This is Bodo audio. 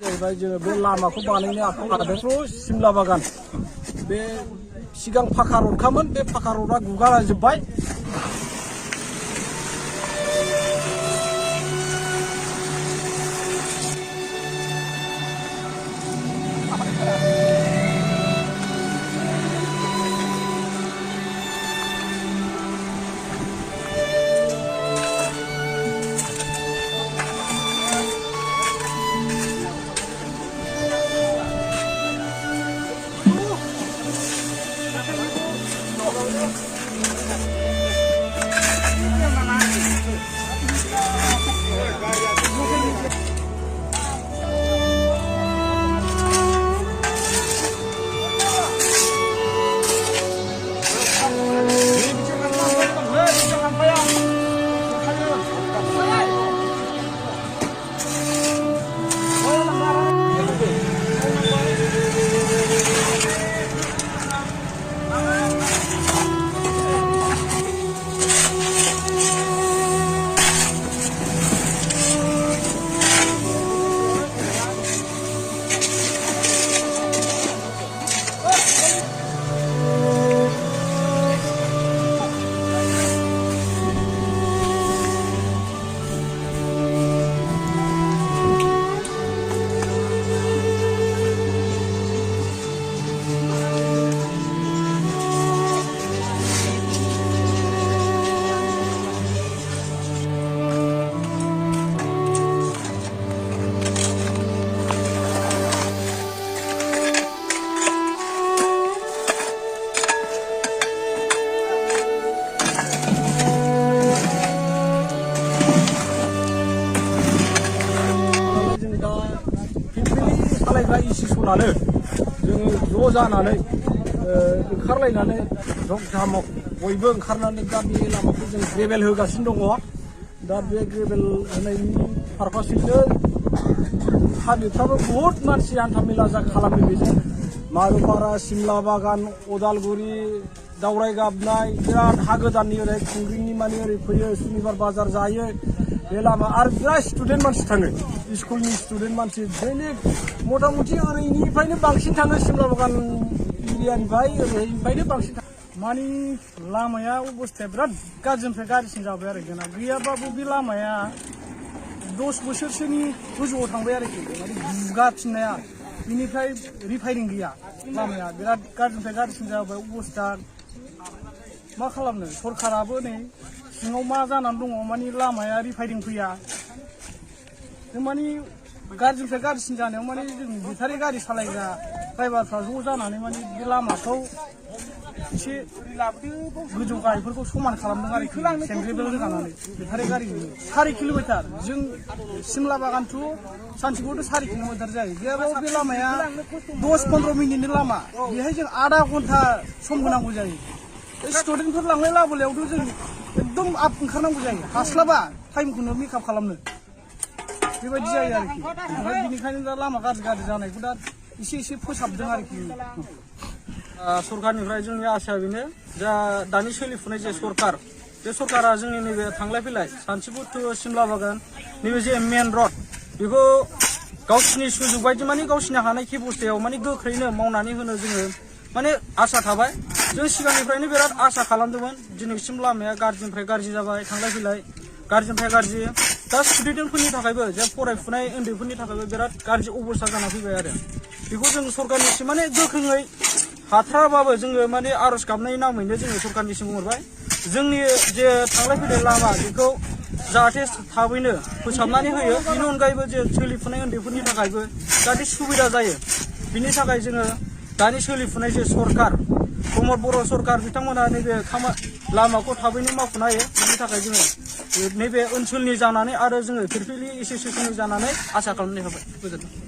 जाहैबाय जोङो बे लामाखौ बानायनो आखायाव लादों सिमला बागान बे सिगां फाखा रडखामोन बे फाखा रडा गुगालाजोब्बाय इसिसनानो जोङो ज' जानानै ओंखारलायनानै जग जामग बयबो ओंखारनानै दा बे लामाखौ जों ग्रेभेल होगासिनो दङ दा बे ग्रेभेल होनायनि पारपासैनो हाबिफ्राबो बहुत मानसि हान्थामेला खालामो बेजों मारुपारा सिमला बागान उदालगुरि दावराय गाबनाय बिराद हा गोदाननि ओरै खुंग्रिनि माने ओरै फैयो सुनिबार बाजार जायो बे लामा आरो बिराद स्टुडेन्ट मानसि थाङो स्कुलनि स्टुडेन्ट मानसि दैलिक मथा मथि ओरैनिफ्रायनो बांसिन थाङो सिमला बागान एरियानिफ्राय ओरैनिफ्रायनो बांसिन थाङो माने लामाया अबस्थाया बिराद गाज्रिनिफ्राय गाज्रिसिन जाबाय आरो जोंना गैयाबाबो बे लामाया 10 बोसोरसोनि गोजौआव थांबाय आरोखि माने गुगाफिननाया बिनिफ्राय रिफाइरिं गैया लामाया बिराद गाज्रिनिफ्राय गाज्रिसिन जाबाय अबस्था मा खालामनो सरकाराबो नै सिङाव मा जानानै दङ माने लामाया रिफाइरिं फैया माने गाज्रिनिफ्राय गाज्रिसिन जानायाव माने जों बेटारि गारि सालायग्रा ड्राइभारफ्रा ज' जानानै माने बे लामाखौ एसे गोजौ गाहायफोरखौ समान खालामदों आरोखि सेंग्रेबेल रोगानानै बेटारि गारिजों 4 किल'मिटार जों सिमला बागान टु सानसेखौथ' 4 किल'मिटार जायो गैयाबाबो बे लामाया 10-15 मिनिटनि लामा बेहाय जों आधा घन्टा सम होनांगौ जायो स्टुडेन्टफोर लांलाय लाबोलायावथ' जों एकदम आब ओंखारनांगौ जायो हास्लाबा टाइमखौनो मेकआप खालामनो बेबायदि जायो आरोखि ओमफ्राय बिनिखायनो दा लामा गाज्रि जानायखौ दा एसे फोसाबदों आरोखि सरकारनिफ्राय जोंनि आसाया बेनो जा दानि सोलिफुनाय जे सरकार बे सरकारा जोंनि नैबे थांलाय फैलाय सानथिफुर टु सिमला बागान नैबे जे मेन रड बेखौ गावसिनि सुजुग बायदि माने गावसिनि हानाय केपासिटियाव माने गोख्रैनो मावनानै होनो जोङो माने आसा थाबाय जों सिगांनिफ्रायनो बिराद आसा खालामदोंमोन दिनैसिम लामाया गाज्रिनिफ्राय गाज्रि जाबाय थांलाय फैलाय गाज्रिनिफ्राय गाज्रि दा स्टुडेन्टफोरनि थाखायबो जे फरायफुनाय उन्दैफोरनि थाखायबो बिराद गाज्रि अबस्था जाना फैबाय आरो बेखौ जों सरकारनिसिम माने गोख्रोङै हाथाराबाबो जोङो माने आर'ज गाबनायनि नामैनो जोङो सरकारनिसिम बुंहरबाय जोंनि जे थांलाय फैलाय लामा बेखौ जाहाथे थाबैनो फोसाबनानै होयो बेनि अनगायैबो जे सोलिफुनाय उन्दैफोरनि थाखायबो जाहाथे सुबिदा जायो बिनि थाखाय जोङो दानि सोलिफुनाय जे सरकार प्रमद बर' सरकार बिथांमोना नैबे लामाखौ थाबैनो मावफुंनो हायो बिनि थाखाय जोङो नैबे ओनसोलनि जानानै आरो जोङो फिरफिलि एसोसिएसननि जानानै आसा खालामनाय जाबाय गोजोन्थों।